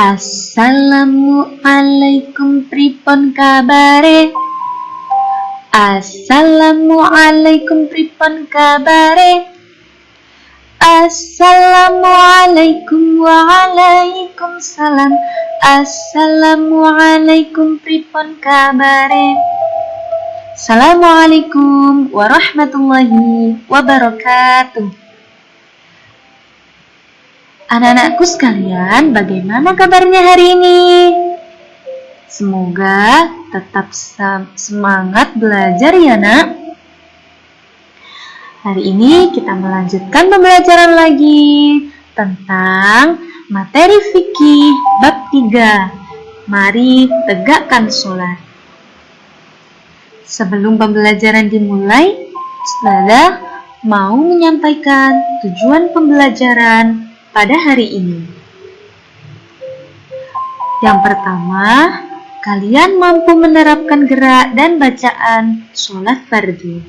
Assalamualaikum pripun kabare? Assalamualaikum pripun kabare? Assalamualaikum waalaikumsalam. Assalamualaikum pripun kabare? Assalamualaikum warahmatullahi wabarakatuh. Anak-anakku sekalian, bagaimana kabarnya hari ini? Semoga tetap semangat belajar ya nak. Hari ini kita melanjutkan pembelajaran lagi tentang materi fikih bab 3. Mari tegakkan sholat. Sebelum pembelajaran dimulai, Ustazah mau menyampaikan tujuan pembelajaran pada hari ini. Yang pertama, kalian mampu menerapkan gerak dan bacaan sholat fardu.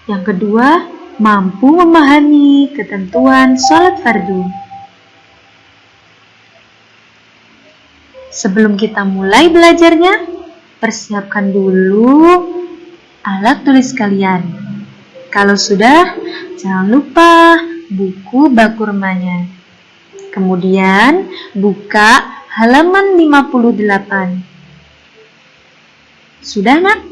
Yang kedua, mampu memahami ketentuan sholat fardu. Sebelum kita mulai belajarnya, persiapkan dulu alat tulis kalian. Kalau sudah, jangan lupa buku baku remanya. Kemudian buka halaman 58. Sudah nak?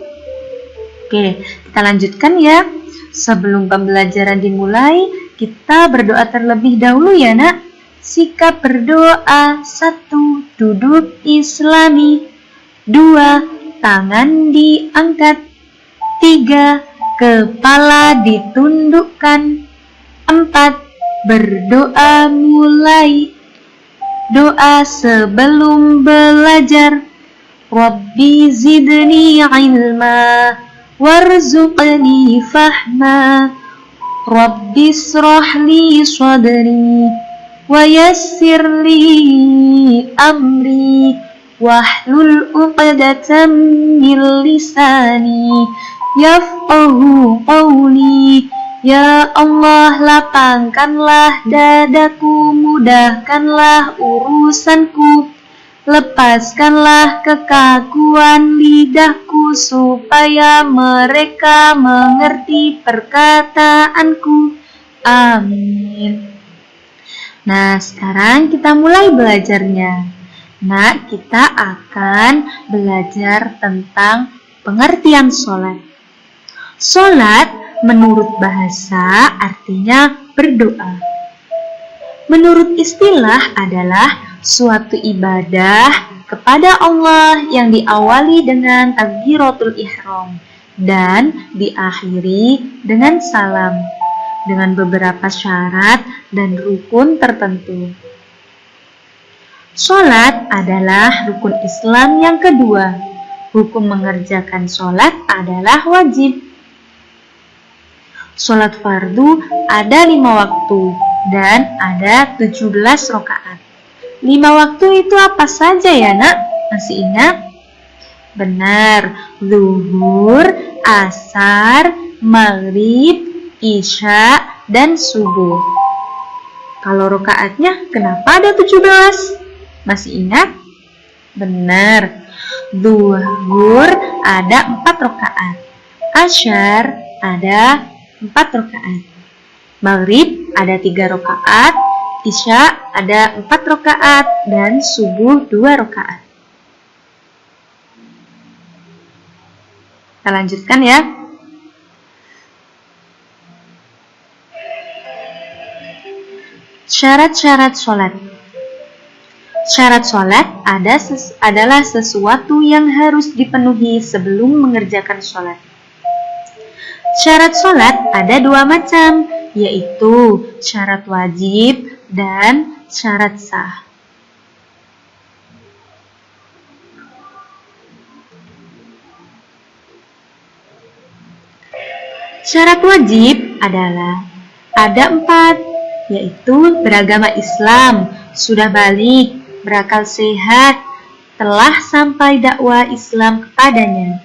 Oke, kita lanjutkan ya. Sebelum pembelajaran dimulai, kita berdoa terlebih dahulu ya nak. Sikap berdoa: 1. Duduk islami. 2. Tangan diangkat. 3. Kepala ditundukkan. 4. Berdoa mulai. Doa sebelum belajar. Rabbi zidni ilma warzuqni fahma. Rabbi israhli sadri wa yassirli amri wahlul uqdatam min lisani yafqahu qawli. Ya Allah, lapangkanlah dadaku, mudahkanlah urusanku, lepaskanlah kekaguan lidahku, supaya mereka mengerti perkataanku. Amin. Nah, sekarang kita mulai belajarnya. Nah, kita akan belajar tentang pengertian sholat. Sholat menurut bahasa artinya berdoa. Menurut istilah adalah suatu ibadah kepada Allah yang diawali dengan takbiratul ihram dan diakhiri dengan salam, dengan beberapa syarat dan rukun tertentu. Sholat adalah rukun Islam yang kedua. Hukum mengerjakan sholat adalah wajib. Sholat fardu ada 5 waktu dan ada 17 rakaat. 5 waktu itu apa saja ya nak? Masih ingat? Benar, zuhur, asar, maghrib, isya, dan subuh. Kalau rakaatnya kenapa ada 17? Masih ingat? Benar, zuhur ada 4 rakaat, asyar ada 4 rakaat, maghrib ada 3 rakaat, isya ada 4 rakaat, dan subuh 2 rakaat. Kita lanjutkan ya. Syarat-syarat sholat. Syarat sholat adalah sesuatu yang harus dipenuhi sebelum mengerjakan sholat. Syarat sholat ada 2 macam, yaitu syarat wajib dan syarat sah. Syarat wajib adalah ada 4, yaitu beragama Islam, sudah balik, berakal sehat, telah sampai dakwah Islam kepadanya.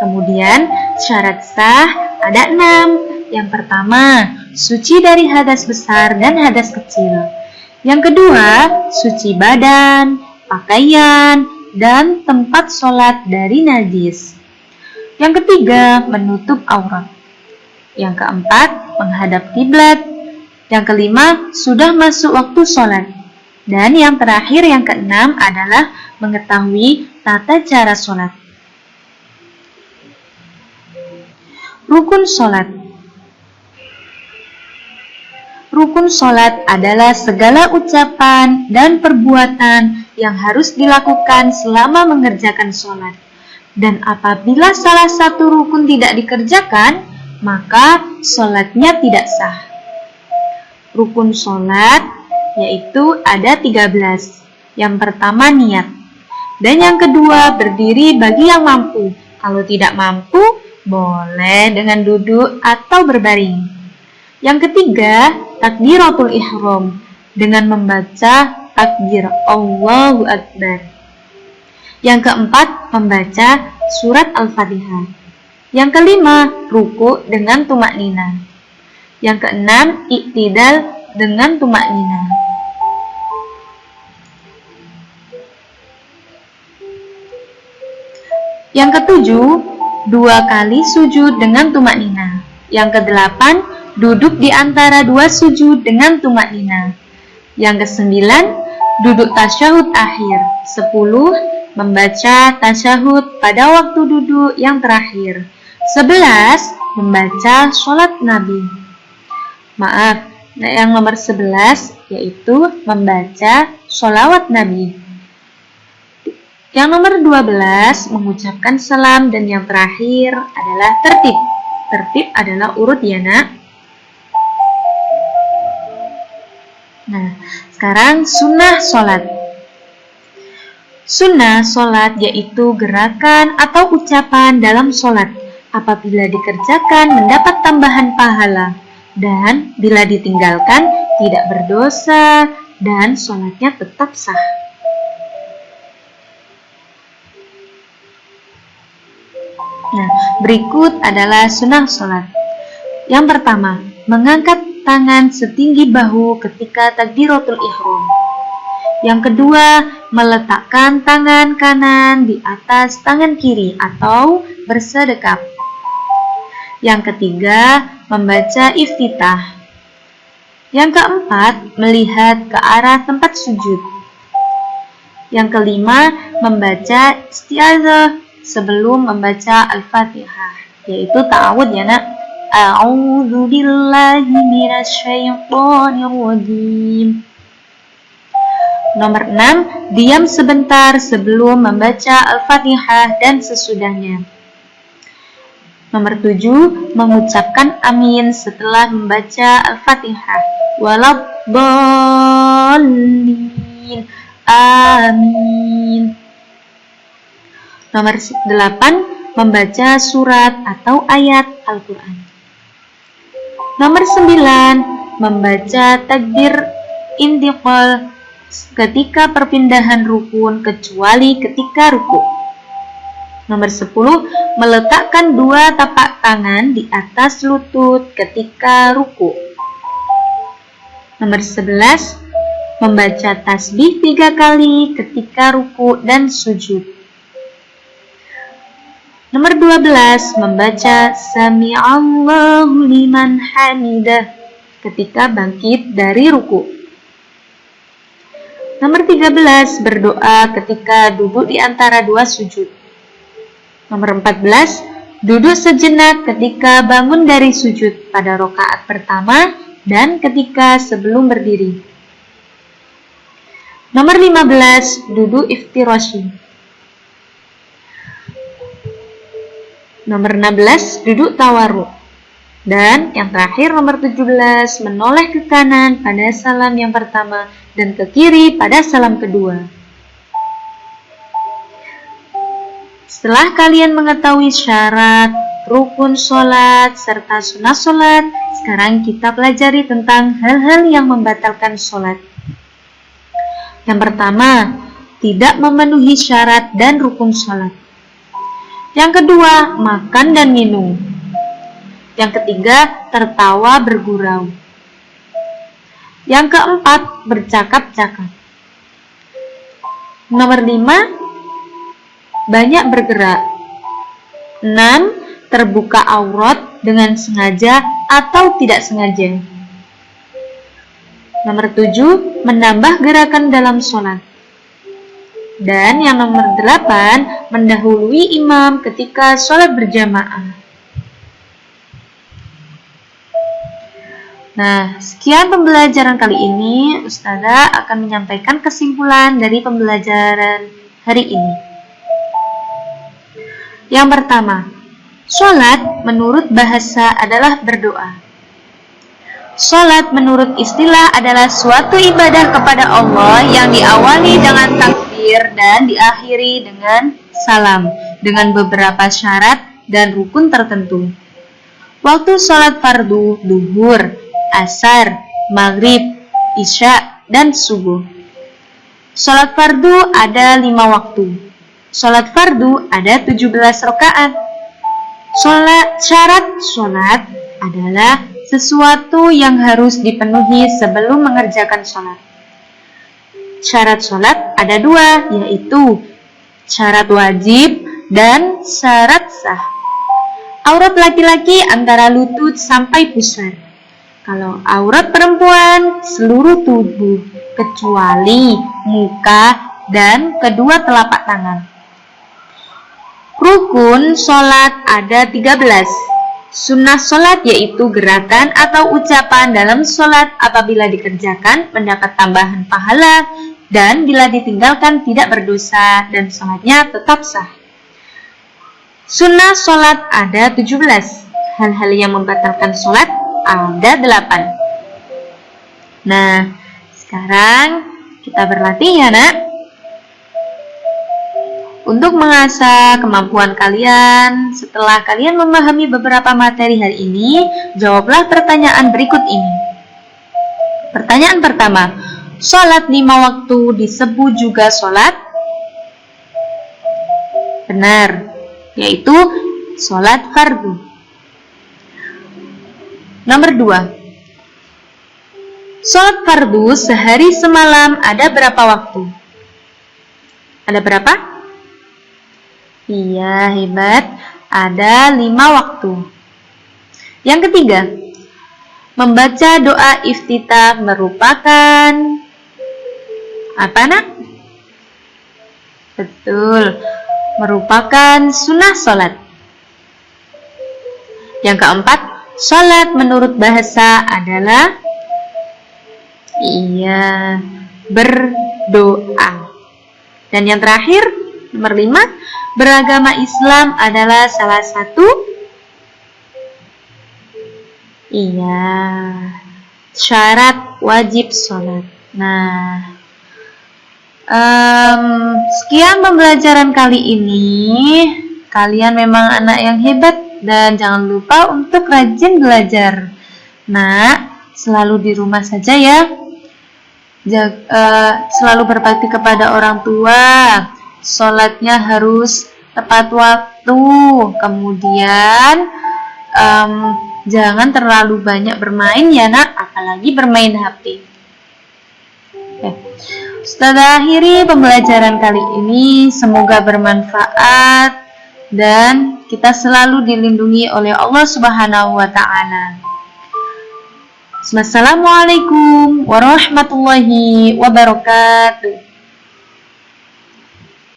Kemudian syarat sah ada 6. Yang pertama, suci dari hadas besar dan hadas kecil. Yang kedua, suci badan, pakaian, dan tempat sholat dari najis. Yang ketiga, menutup aurat. Yang keempat, menghadap kiblat. Yang kelima, sudah masuk waktu sholat. Dan yang terakhir, yang keenam adalah mengetahui tata cara sholat. Rukun sholat. Rukun sholat adalah segala ucapan dan perbuatan yang harus dilakukan selama mengerjakan sholat. Dan apabila salah satu rukun tidak dikerjakan, maka sholatnya tidak sah. Rukun sholat yaitu ada 13. Yang pertama niat. Dan yang kedua berdiri bagi yang mampu. Kalau tidak mampu, boleh dengan duduk atau berbaring. Yang ketiga, takbiratul ihram dengan membaca takbir Allahu Akbar. Yang keempat, membaca surat Al-Fatihah. Yang kelima, ruku dengan tumaknina. Yang keenam, iktidal dengan tumaknina. Yang ketujuh, 2 kali sujud dengan tumaknina. Yang kedelapan, duduk di antara 2 sujud dengan tumaknina. Yang kesembilan, duduk tasyahud akhir. 10, membaca tasyahud pada waktu duduk yang terakhir. 11, membaca sholat Nabi. Maaf, yang nomor 11 yaitu membaca sholawat Nabi. Yang nomor 12, mengucapkan salam. Dan yang terakhir adalah tertib. Tertib adalah urut ya nak. Nah, sekarang sunnah sholat. Sunnah sholat yaitu gerakan atau ucapan dalam sholat. Apabila dikerjakan mendapat tambahan pahala. Dan bila ditinggalkan tidak berdosa dan sholatnya tetap sah. Nah, berikut adalah sunnah sholat. Yang pertama, mengangkat tangan setinggi bahu ketika takbiratul ihram. Yang kedua, meletakkan tangan kanan di atas tangan kiri atau bersedekap. Yang ketiga, membaca iftitah. Yang keempat, melihat ke arah tempat sujud. Yang kelima, membaca isti'adzah sebelum membaca Al-Fatihah, yaitu ta'awudz ya nak. A'udzu billahi minasyaitonir rajim. Nomor 6, diam sebentar sebelum membaca Al-Fatihah dan sesudahnya. Nomor 7, mengucapkan amin setelah membaca Al-Fatihah. Waladdallin. Amin. Nomor 8, membaca surat atau ayat Al-Quran. Nomor 9, membaca takbir intiqal ketika perpindahan rukun kecuali ketika ruku. Nomor 10, meletakkan 2 tapak tangan di atas lutut ketika ruku. Nomor 11, membaca tasbih 3 kali ketika ruku dan sujud. Nomor 12, membaca Sami'allahu liman hamidah ketika bangkit dari ruku. Nomor 13, berdoa ketika duduk di antara 2 sujud. Nomor 14, duduk sejenak ketika bangun dari sujud pada rakaat pertama dan ketika sebelum berdiri. Nomor 15, duduk iftirashi. Nomor 16, duduk tawarruk. Dan yang terakhir nomor 17, menoleh ke kanan pada salam yang pertama dan ke kiri pada salam kedua. Setelah kalian mengetahui syarat, rukun sholat, serta sunnah sholat, sekarang kita pelajari tentang hal-hal yang membatalkan sholat. Yang pertama, tidak memenuhi syarat dan rukun sholat. Yang kedua, makan dan minum. Yang ketiga, tertawa bergurau. Yang keempat, bercakap-cakap. Nomor 5, banyak bergerak. 6, terbuka aurat dengan sengaja atau tidak sengaja. Nomor 7, menambah gerakan dalam sholat. Dan yang nomor 8, mendahului imam ketika sholat berjamaah. Nah, sekian pembelajaran kali ini. Ustazah akan menyampaikan kesimpulan dari pembelajaran hari ini. Yang pertama, sholat menurut bahasa adalah berdoa. Sholat menurut istilah adalah suatu ibadah kepada Allah yang diawali dengan takbir dan diakhiri dengan salam, dengan beberapa syarat dan rukun tertentu. Waktu sholat fardu, duhur, asar, maghrib, isya, dan subuh. Sholat fardu ada 5 waktu. Sholat fardu ada 17 rakaat. Syarat sholat adalah sesuatu yang harus dipenuhi sebelum mengerjakan sholat. Syarat sholat ada 2, yaitu syarat wajib dan syarat sah. Aurat laki-laki antara lutut sampai pusar. Kalau aurat perempuan, seluruh tubuh, kecuali muka dan kedua telapak tangan. Rukun sholat ada 13. Sunnah sholat yaitu gerakan atau ucapan dalam sholat apabila dikerjakan mendapat tambahan pahala dan bila ditinggalkan tidak berdosa dan sholatnya tetap sah. Sunnah sholat ada 17. Hal-hal yang membatalkan sholat ada 8. Nah, sekarang kita berlatih ya nak. Untuk mengasah kemampuan kalian, setelah kalian memahami beberapa materi hari ini, jawablah pertanyaan berikut ini. Pertanyaan pertama, sholat 5 waktu disebut juga sholat? Benar, yaitu sholat fardu. Nomor 2, sholat fardu sehari semalam ada berapa waktu? Ada berapa? Iya, hebat. Ada 5 waktu. Yang ketiga, membaca doa iftitah merupakan apa nak? Betul, merupakan sunnah sholat. Yang keempat, sholat menurut bahasa adalah berdoa. Dan yang terakhir, nomor 5, beragama Islam adalah salah satu syarat wajib sholat. Nah, sekian pembelajaran kali ini. Kalian memang anak yang hebat dan jangan lupa untuk rajin belajar. Nah, selalu di rumah saja ya. Selalu berbakti kepada orang tua. Sholatnya harus tepat waktu. Kemudian jangan terlalu banyak bermain ya nak, apalagi bermain HP. Ustazah akhiri pembelajaran kali ini. Semoga bermanfaat dan kita selalu dilindungi oleh Allah Subhanahu wa Ta'ala. Assalamualaikum warahmatullahi wabarakatuh.